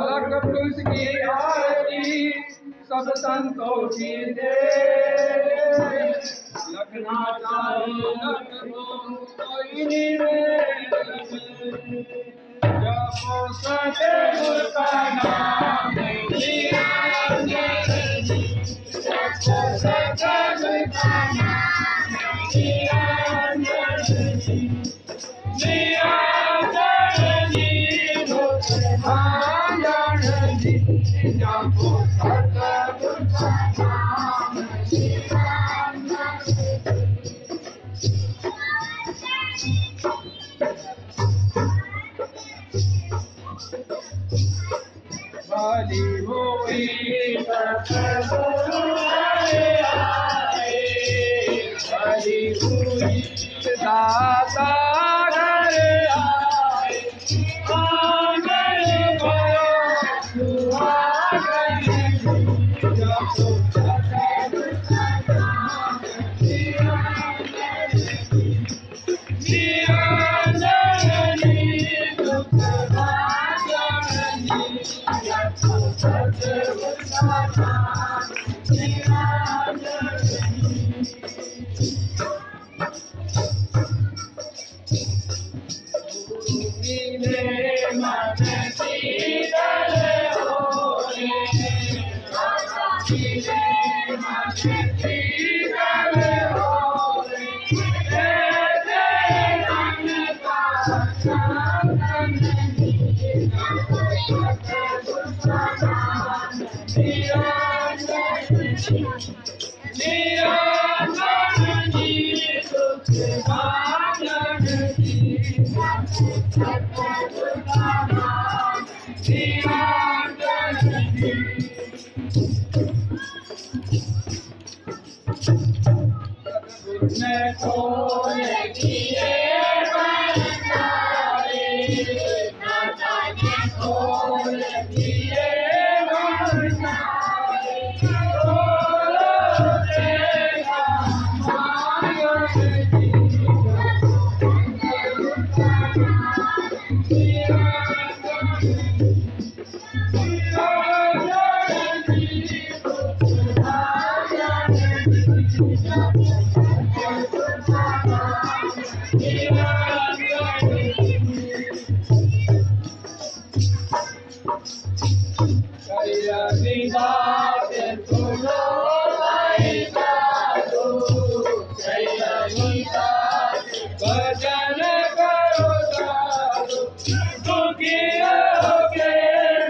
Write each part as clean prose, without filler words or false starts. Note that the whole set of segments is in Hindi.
अलग पुरुष की आरती सब संतों की दे, लगना चाहे लग हो कोई जपो सतगुरु का नाम लिया, जपो सतगुरु का नाम लिया, लिया जपो सतगुरु का नाम भली हुई सतगुरु आए, भली हुई दाता घर आए, आंगन भयो आंगन जपो सतगुरु का नाम लिया, लिया जननी दुख भाजनी, जपो सतगुरु का नाम लिया जननी। मेरे मन शीतल होए, मेरे मन शीतल होए, ऐसे मन का चांदन जपो सतगुरु का नाम लिया जननी, लिया जननी दुख भाजनी, जपो सतगुरु का नाम लिया जननी। सतगुरु ने खोल दिए भंडारे, माता ने खोल दिए भंडारे, खोलो देगा मांगनी, जपो सतगुरु का नाम लिया जननी, लिया जननी दुख भाजनी, जपो सतगुरु का नाम लिया जननी। कया निदान सुनो भाई साधु, कया निदान भजन करो साधु, दुखी होके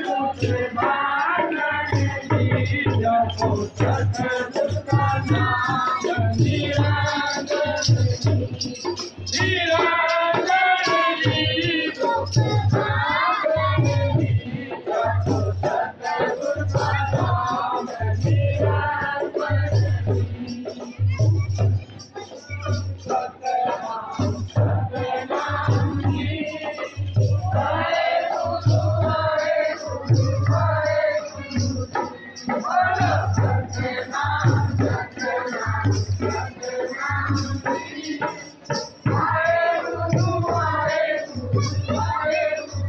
दुख भाजनी, जपो सतगुरु का नाम लिया जननी, लिया जननी दुख भाजनी, जपो सतगुरु का नाम लिया जननी। सतनाम सतनाम जी, वाहेगुरु वाहेगुरु वाहेगुरु, बोलो सतनाम सतनाम सतनाम जी, वाहेगुरु वाहेगुरु वाहेगुरु।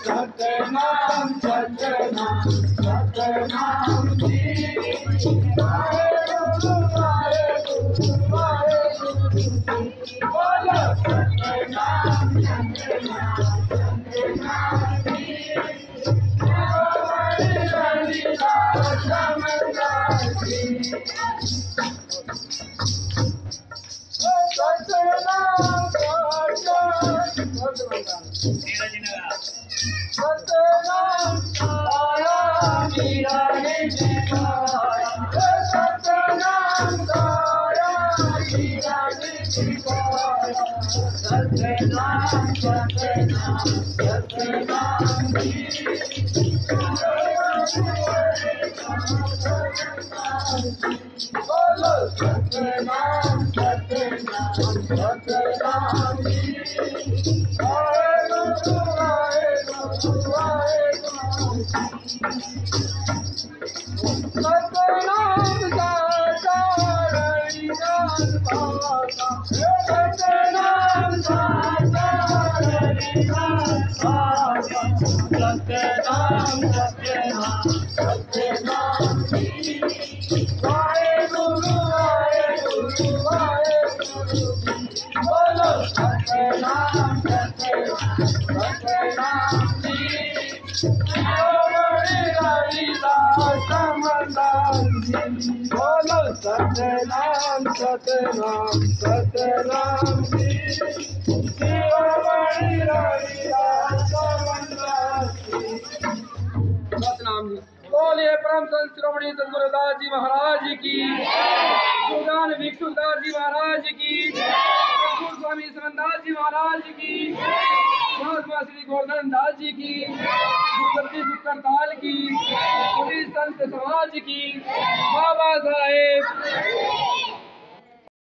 सतनाम सतनाम सतनाम जी, वाहेगुरु वाहेगुरु वाहेगुरु, बोलो सतनाम सतनाम सतनाम जी, वाहेगुरु समदास जी सतनाम सतनाम सारा मीरा ने जिताया सतनाम सारा मीरा ने जिताया सतनाम सतनाम सतनाम बोलो सतनाम सतनाम सतनाम सतनाम दाता रविदास बाबा सतनाम दाता रविदास बाबा सतनाम सतनाम सतनाम वाहेगुरु वाहेगुरु वाहेगुरु बोलो सतनाम सतनाम सतनाम बोलो सतनाम सतनाम सतनाम सतनाम जी बोलिए परम संत शिरोमणि सद्गुरुदास जी महाराज की सुल्तान भिक्षुदास जी महाराज की स्वामी समनदास जी महाराज की श्री गोवर्धन दास जी की करताल की पुलिस संत समाज की बाबा साहेब